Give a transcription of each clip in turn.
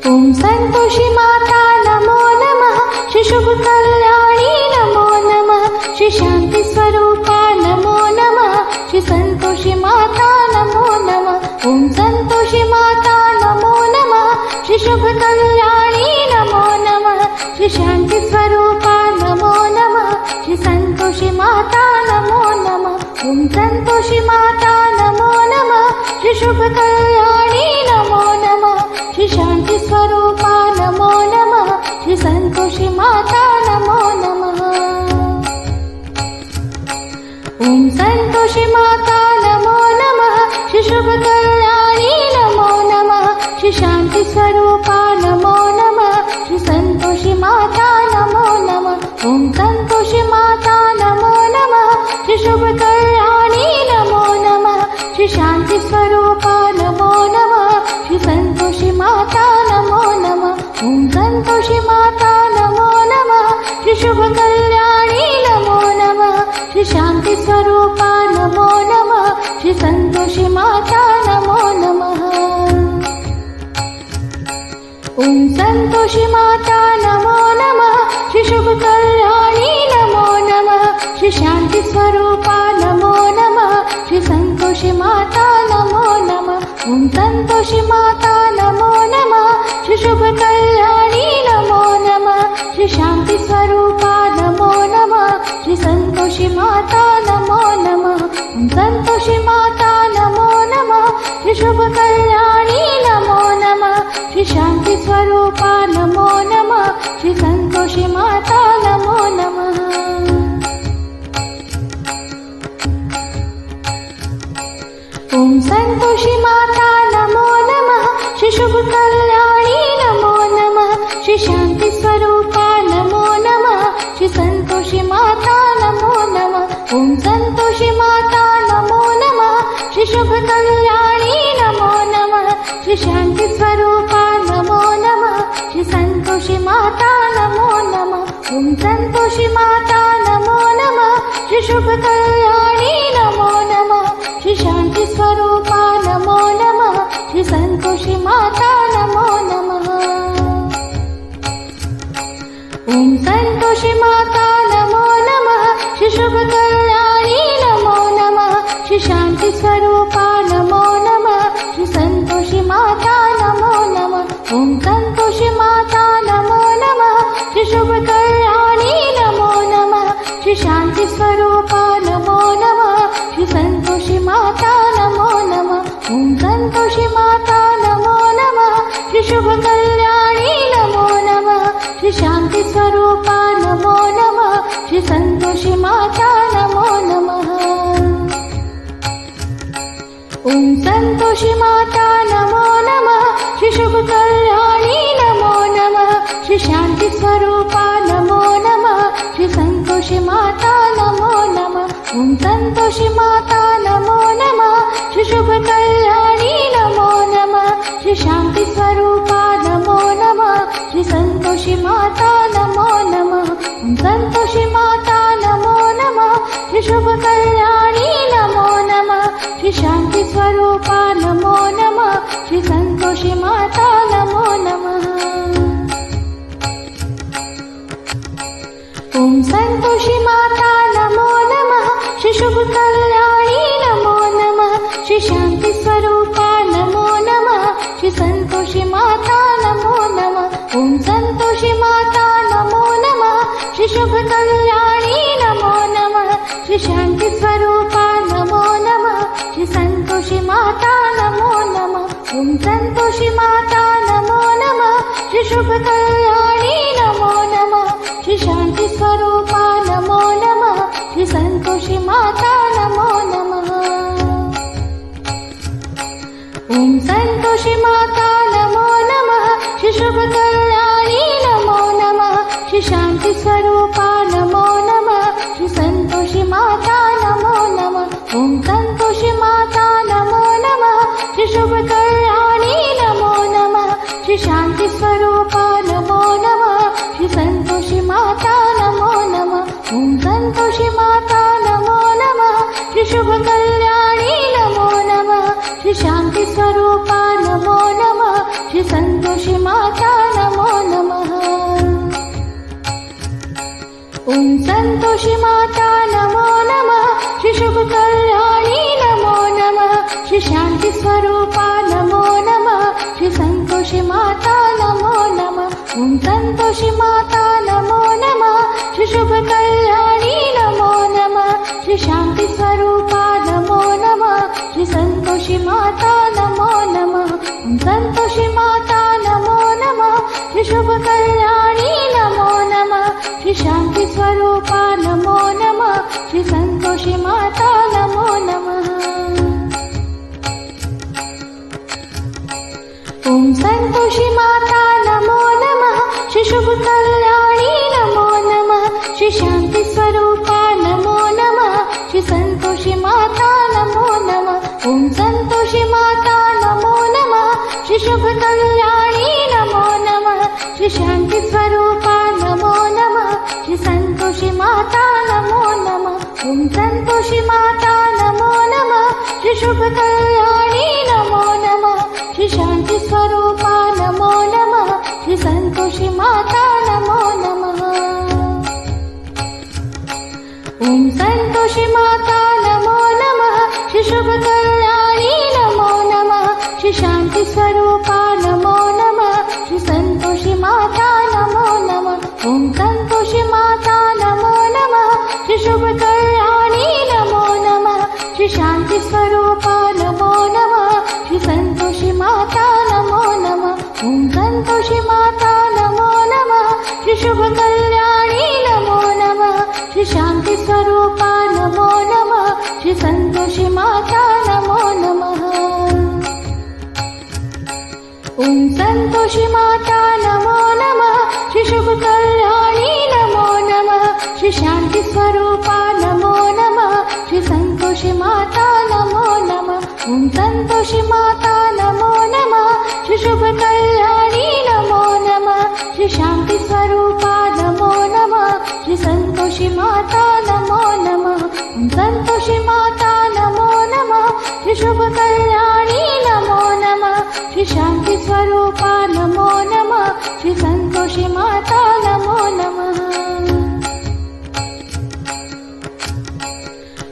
ओम संतोषी माता नमो नमः, श्री शुभ कल्याणी नमो नमः, श्री शांति स्वरूपा नमो नमः, श्री संतोषी माता नमो नमः। ओम संतोषी माता नमो नमः, श्री शुभ कल्याणी नमो नमः, श्री शांति स्वरूपा नमो नमः, श्री संतोषी माता नमो नमः। ओम संतोषी माता नमो नमः, श्री शुभ कल्याणी नमो नमः, श्री शांति स्वरूपा नमो नमः, श्री संतोषी माता नमो नमः। ओम संतोषी माता नमो नमः, श्री शुभ कल्याणी नमो नमः, श्री शांति स्वरूपा नमो नमः, श्री संतोषी माता नमो नमः। ओम संतोषी माता नमो नमः, श्री शुभ कल्याणी नमो नमः, श्री शांति स्वरूपा नमो नमः, श्री संतोषी माता नमो नमः। ओम संतोषी माता नमो नमः, श्री शुभ कल्याणी नमो नमः, श्री शांति स्वरूपा नमो नमः, श्री संतोषी माता नमो नमः। ओम संतोषी माता नमो नमः, श्री शुभ कल्याणी नमो नमः, श्री शांति स्वरूपा नमो नमः, श्री संतोषी माता नमो नमः। ओम संतोषी माता नमो नमः, श्री शुभ कल्याणी नमो नमः, श्री शांति स्वरूपा नमो नमः, श्री संतोषी माता नमो नमः। ओम संतोषी माता नमो नमः, श्री शुभ कल्याणी नमो नमः, श्री शांति स्वरूपा नमो नमः, श्री संतोषी माता नमो नमः। ओम संतोषी माता नमो नमः, श्री शुभ कल्याणी नमो नमः, श्री शांति स्वरूपा नमो नमः, श्री संतोषी माता नमो नमः। ओम संतोषी माता नमो नमः, श्री शुभ कल्याणी नमो नमः, श्री शांति स्वरूपा नमो नमः, श्री संतोषी माता नमो नमः। ओम संतोषी माता नमो नमः, श्री शुभ कल्याणी नमो नमः, श्री शांति स्वरूपा नमो नमः, श्री संतोषी माता नमो नमः। ओम संतोषी माता नमो नमः, श्री शुभ कल्याणी नमो नमः, श्री शांति स्वरूपा नमो नमः, श्री संतोषी माता नमो नमः। ओम संतोषी माता नमो नमः, श्री शुभ कल्याणी नमो नमः, श्री शांति स्वरूपा नमो नमः, श्री संतोषी माता नमो नमः। ओम संतोषी माता नमो नमः, श्री शुभ कल्याणी नमो नमः, श्री शांति स्वरूपा नमो नमः, श्री संतोषी माता नमो नमः। ओम संतोषी माता नमो नमः, श्री शुभ कल्याणी नमो नमः, श्री शांति स्वरूपा नमो नमः, श्री संतोषी माता नमो नमः। ओम संतोषी माता नमो नमः, श्री शुभ कल्याणी नमो नमः, श्री शांति स्वरूपा नमो नमः, श्री संतोषी माता नमो नमः। ओम संतोषी माता नमो नमः, श्री शुभ कल्याणी नमो नमः, श्री शांति स्वरूपा नमो नमः, श्री संतोषी माता नमो नमः। ओम संतोषी माता नमो नमः, श्री शुभ कल्याणी नमो नमः, श्री शांति स्वरूपा नमो नमः, श्री संतोषी माता नमो नमः। ओम संतोषी माता नमो नमः, श्री शुभ कल्याणी नमो नमः, श्री शांति स्वरूपा नमो नमः, श्री संतोषी माता नमो नमः। ओम संतोषी माता नमो नमः, श्री शुभ कल्याणी नमो नमः, श्री शांति स्वरूपा नमो नमः, श्री संतोषी माता नमो नमः। ओम संतोषी माता नमो नमः, श्री शुभ कल्याणी नमो नमः, श्री शांति स्वरूपा नमो नमः, श्री संतोषी माता नमो नमः। ओम संतोषी माता नमो नमः, श्री शुभ कल्याणी नमो नमः, श्री शांति स्वरूपा नमो नमः, श्री संतोषी माता नमो नमः। ओम संतोषी माता नमो नमः, श्री शुभ कल्याणी नमो नमः, श्री शांति स्वरूपा नमो नमः, श्री संतोषी माता ॐ सन्तोषी माता नमो नमः श्री शुभ कल्याणी नमो नमः श्री शांति स्वरूपा नमो नमः श्री संतोषी माता नमो नमः ॐ सन्तोषी माता नमो नमः श्री शुभ कल्याणी नमो नमः श्री शांति स्वरूपा नमो नमः श्री संतोषी माता नमो नमः ॐ सन्तोषी माता नमो नमः श्री शुभ कल्याणी नमो नमः श्री शांति स्वरूपा नमो नमः श्री संतोषी माता नमो नमः ॐ सन्तोषी माता नमो नमः श्री शुभ कल्याणी नमो नमः श्री शांति स्वरूपा नमो नमः श्री संतोषी माता नमो नमः ॐ सन्तोषी माता नमो नमः श्री शुभ कल्याणी नमो नमः श्री शांति स्वरूपा नमो नमः श्री संतोषी माता नमो नमः ॐ सन्तोषी माता नमो नमः श्री शुभ कल्याणी नमो नमः श्री शांति स्वरूपा नमो नमः श्री संतोषी माता नमो नमः ॐ सन्तोषी माता नमो नमः श्री शुभ कल्याणी नमो नमः श्री शांति स्वरूपा नमो नमः श्री संतोषी माता नमो नमः ॐ सन्तोषी माता नमो नमः श्री शुभ कल्याणी नमो नमः श्री शांति स्वरूपा नमो नमः श्री संतोषी माता नमो नमः ॐ सन्तोषी माता नमो नमः श्री शुभ कल्याणी नमो नमः श्री शांति स्वरूपा नमो नमः श्री संतोषी माता नमो नमः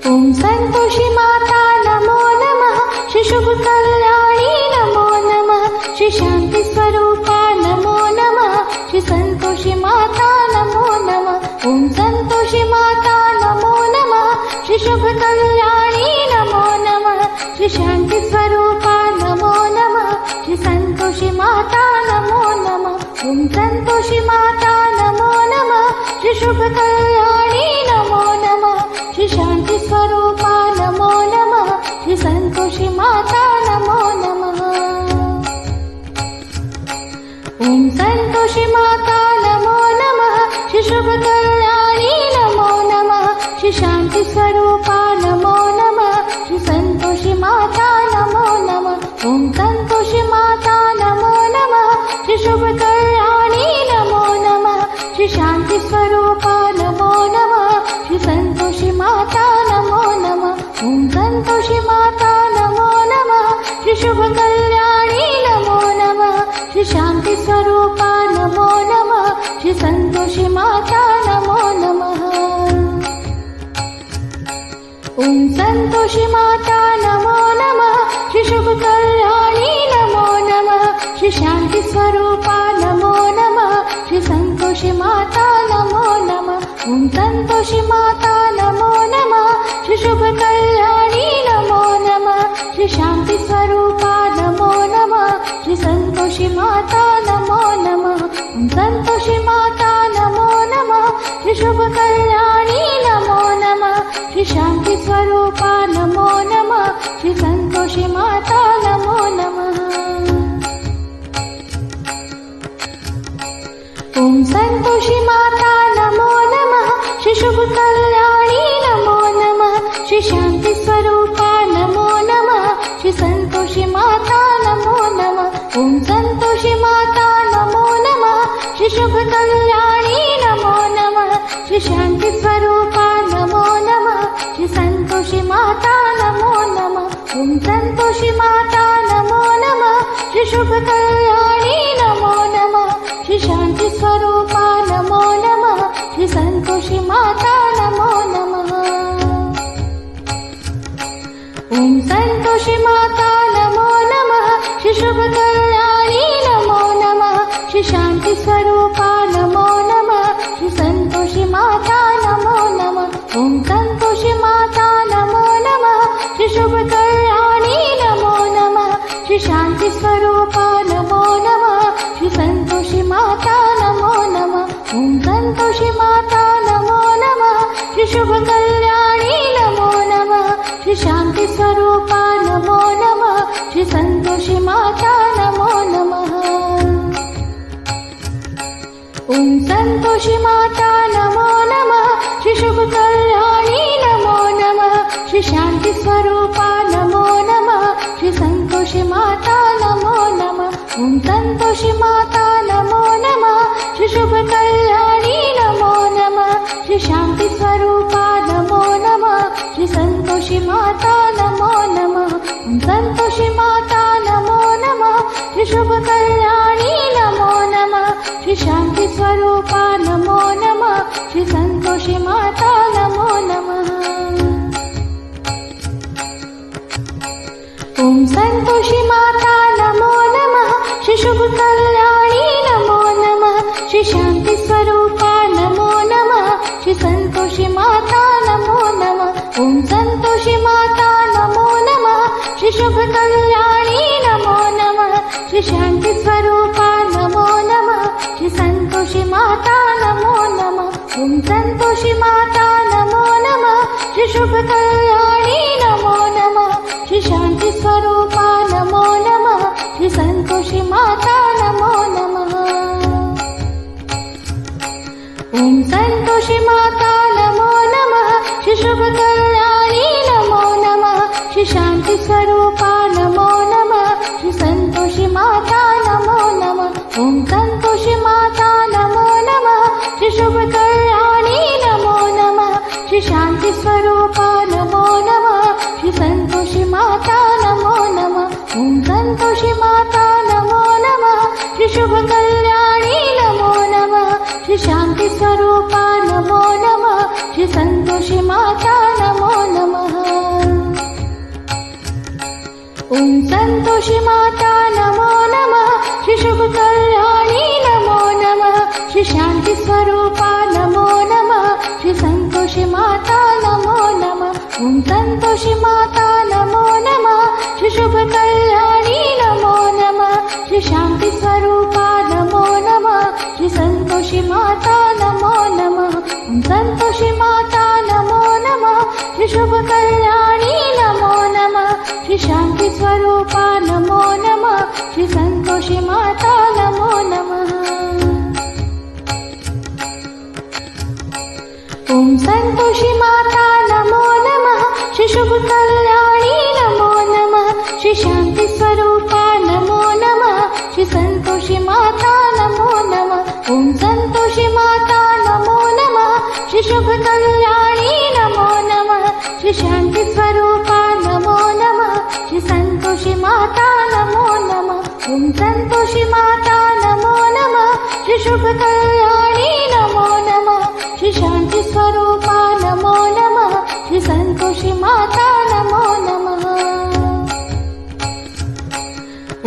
ॐ सन्तोषी माता नमो नमः श्री शुभ कल्याणी नमो नमः श्री शांति स्वरूपा नमो नमः श्री संतोषी माता नमो नमः ॐ सन्तोषी माता नमो नमः श्री शुभ कल्याणी नमो नमः श्री शांति स्वरूपा नमो नमः श्री संतोषी माता नमो नमः ॐ सन्तोषी माता नमो नमः श्री शुभ कल्याणी नमो नमः श्री शांति स्वरूपा नमो नमः श्री संतोषी माता नमो नमः ॐ सन्तोषी माता नमो नमः श्री शुभ कल्याणी नमो नमः श्री शांति स्वरूपा नमो नमः श्री संतोषी माता नमो नमः ॐ सन्तोषी माता नमो नमः श्री शुभ कल्याणी नमो नमः श्री शांति स्वरूपा नमो नमः श्री संतोषी माता नमो नमः ॐ सन्तोषी माता नमो नमः श्री शुभ कल्याणी नमो नमः श्री शांति स्वरूपा नमो नमः श्री संतोषी माता नमो नमः ॐ सन्तोषी माता नमो नमः श्री शुभ कल्याणी नमो नमः श्री शांति स्वरूपा नमो नमः श्री संतोषी माता नमो नमः ॐ सन्तोषी माता नमो नमः श्री शुभ कल्याणी नमो नमः श्री शांति स्वरूपा नमो नमः श्री संतोषी माता नमो नमः ॐ सन्तोषी माता नमो नमः श्री शुभ कल्याणी नमो नमः श्री शांति स्वरूपा नमो नमः श्री संतोषी माता नमो नमः ॐ सन्तोषी माता नमो नमः श्री शुभ कल्याणी नमो नमः श्री शांति स्वरूपा नमो नमः श्री संतोषी माता नमो नमः ॐ सन्तोषी माता नमो नमः श्री शुभ कल्याणी नमो नमः श्री शांति स्वरूपा नमो नमः श्री संतोषी माता नमो नमः ॐ सन्तोषी माता नमो नमः श्री शुभ कल्याणी नमो नमः श्री शांति स्वरूपा नमो नमः श्री संतोषी माता नमो नमः ॐ सन्तोषी माता नमो नमः श्री शुभ कल्याणी नमो नमः श्री शांति स्वरूपा नमो नमः श्री संतोषी माता नमो नमः ॐ सन्तोषी माता नमो नमः श्री शुभ कल्याणी नमो नमः श्री शांति स्वरूपा नमो नमः श्री संतोषी माता नमो नमः ॐ सन्तोषी माता नमो नमः श्री शुभ कल्याणी नमो नमः श्री शांति स्वरूपा नमो नमः श्री संतोषी माता नमो नमः श्री शांती स्वरूपा नमो नमः श्री संतोषी माता नमो नमः ओम संतोषी माता नमो नमः श्री शुभ कल्याणी नमो नमः श्री शांती स्वरूपा नमो नमः श्री संतोषी माता नमो नमः ओम संतोषी माता नमो नमः श्री शुभ कल्याणी नमो नमः श्री शांती स्वरूपा नमो नमः श्री संतोषी माता नमो नमः ओम संतोषी माता नमो नमः श्री शुभ कल्याणी नमो नमः श्री शांती स्वरूपा नमो नमः श्री संतोषी माता नमो नमः ओम संतोषी माता नमो नमः श्री शुभ कल्याणी नमो नमः श्री शांती स्वरूपा नमो नमः श्री संतोषी माता नमो नमः ओम संतोषी माता नमो नमः श्री शुभ कल्याणी नमो नमः श्री शांती स्वरूपा नमो नमः श्री संतोषी माता नमो नमः ओम संतोषी माता नमो नमः श्री शुभ कल्याणी नमो नमः श्री शांती स्वरूपा नमो नमः श्री संतोषी माता नमो नमः ओम संतोषी माता नमो नमः श्री शुभ कल्याणी नमो नमः श्री शांती स्वरूपा नमो नमः श्री संतोषी माता नमो नमः ओम संतोषी माता नमो नमः श्री शुभ कल्याणी नमो नमः श्री शांती स्वरूपा नमो नमः श्री संतोषी माता नमो नमः ओम संतोषी माता नमो नमः श्री शुभ कल्याणी नमो नमः श्री शांती स्वरूपा नमो नमः श्री संतोषी माता नमो नमः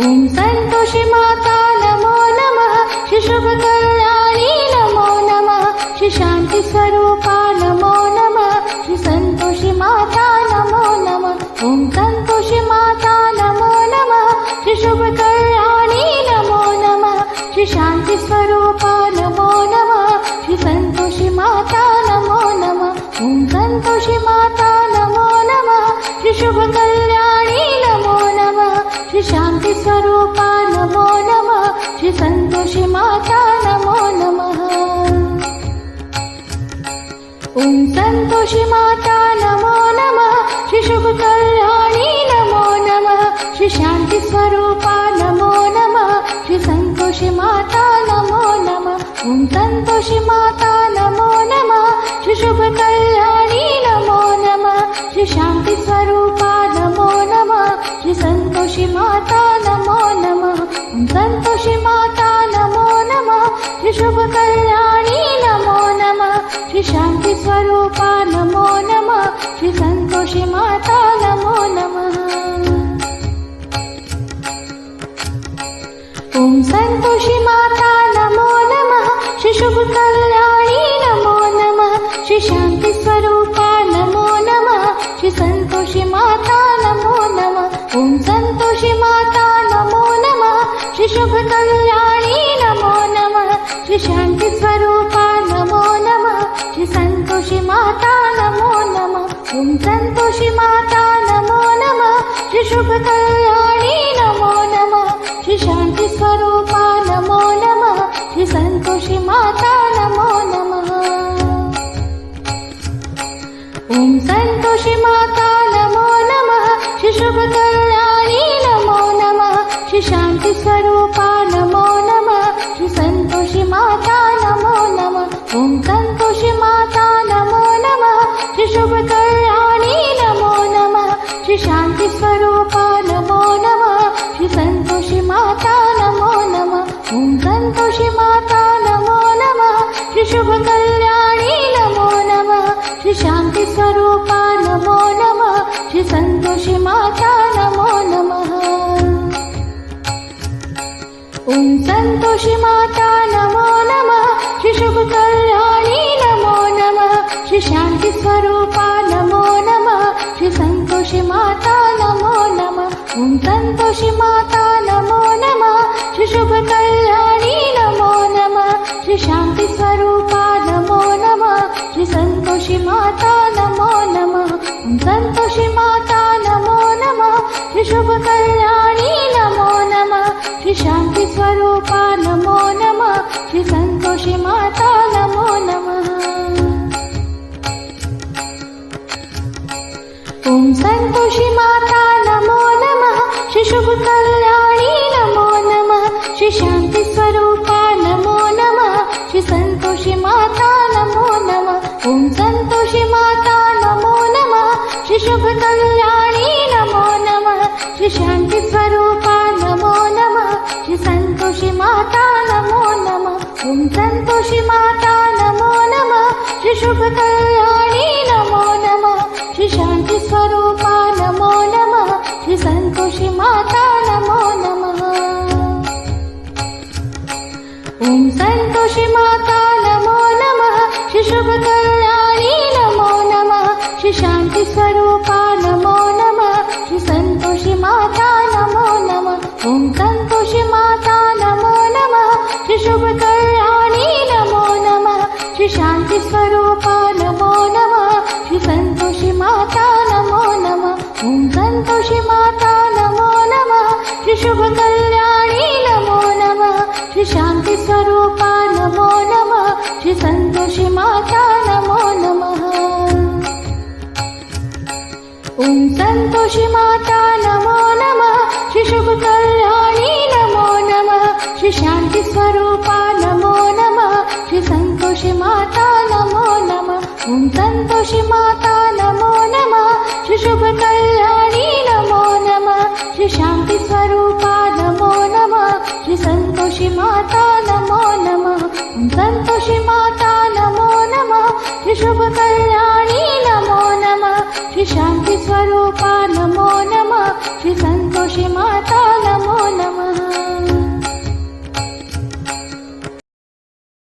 ओम संतोषी माता नमो नमः श्री शुभ कल्याणी नमो नमः श्री शांती स्वरूपा नमो नमः श्री संतोषी माता नमो नमः ओम संतोषी माता नमो नमः श्री शुभ कल्याणी नमो नमः श्री शांती स्वरूपा नमो नमः श्री संतोषी माता नमो नमः ओम संतोषी माता नमो नमः श्री शुभ कल्याणी नमो नमः श्री शांती स्वरूपा नमो नमः श्री संतोषी माता नमो नमः ओम संतोषी माता नमो नमः श्री शुभ कल्याणी नमो नमः श्री शांती स्वरूपा नमो नमः श्री संतोषी माता नमो नमः ओम संतोषी माता नमो नमः श्री शुभ कल्याणी नमो नमः श्री शांती स्वरूपा नमो नमः श्री संतोषी माता नमो नमः ओम संतोषी माता नमो नमः श्री शुभ कल्याणी नमो नमः श्री शांती स्वरूपा नमो नमः श्री संतोषी माता नमो नमः ओम संतोषी माता नमो नमः श्री शुभ कल्याणी नमो नमः श्री शांती स्वरूपा नमो नमः श्री संतोषी माता नमो नमः ओम संतोषी माता नमो नमः श्री शुभ कल्याणी नमो नमः श्री शांती स्वरूपा नमो नमः श्री संतोषी माता नमो नमः ओम संतोषी माता नमो नमः श्री शुभ कल्याणी नमो नमः श्री शांती स्वरूपा नमो नमः श्री संतोषी माता नमो नमः ओम संतोषी माता नमो नमः श्री शुभ कल्याणी नमो नमः श्री शांती स्वरूपा नमो नमः श्री संतोषी माता नमो नमः ओम संतोषी माता नमो नमः श्री शुभ कल्याणी नमो नमः श्री शांती स्वरूपा नमो नमः श्री संतोषी माता नमो नमः ओम संतोषी माता नमो नमः श्री शुभ कल्याणी नमो नमः श्री शांती स्वरूपा नमो नमः श्री संतोषी माता नमो नमः ओम संतोषी माता नमो नमः श्री शुभ कल्याणी नमो नमः श्री शांती स्वरूपा नमो नमः श्री संतोषी माता नमो नमः ओम संतोषी माता नमो नमः श्री शुभ कल्याणी नमो नमः श्री शांती स्वरूपा नमो नमः श्री संतोषी माता नमो नमः ओम संतोषी माता नमो नमः श्री शांती स्वरूपा नमो नमः श्री संतोषी माता नमो नमः ओम संतोषी माता नमो नमः श्री शुभ कल्याणी नमो नमः श्री शांती स्वरूपा नमो नमः श्री संतोषी माता नमो नमः ओम संतोषी माता नमो नमः श्री शुभ कल्याणी नमो नमः श्री शांती स्वरूपा नमो नमः श्री संतोषी माता नमो नमः ओम संतोषी माता नमो नमः श्री शुभ कल्याणी नमो नमः श्री शांती स्वरूपा नमो नमः श्री संतोषी माता नमो नमः ओम संतोषी माता नमो नमः श्री शुभ कल्याणी नमो नमः श्री शांती स्वरूपा नमो नमः श्री संतोषी माता नमो नमः ओम संतोषी माता नमो नमः श्री शुभ कल्याणी नमो नमः श्री शांती स्वरूपा नमो नमः श्री संतोषी माता नमो नमः ओम संतोषी माता नमो नमः श्री शुभ कल्याणी नमो नमः श्री शांती स्वरूपा नमो नमः श्री संतोषी माता नमो नमः ओम संतोषी माता नमो नमः श्री शुभ कल्याणी नमो नमः श्री शांती स्वरूपा नमो नमः श्री संतोषी माता नमो नमः ओम संतोषी माता नमो नमः श्री शुभ कल्याणी नमो नमः श्री शांती स्वरूपा नमो नमः श्री संतोषी माता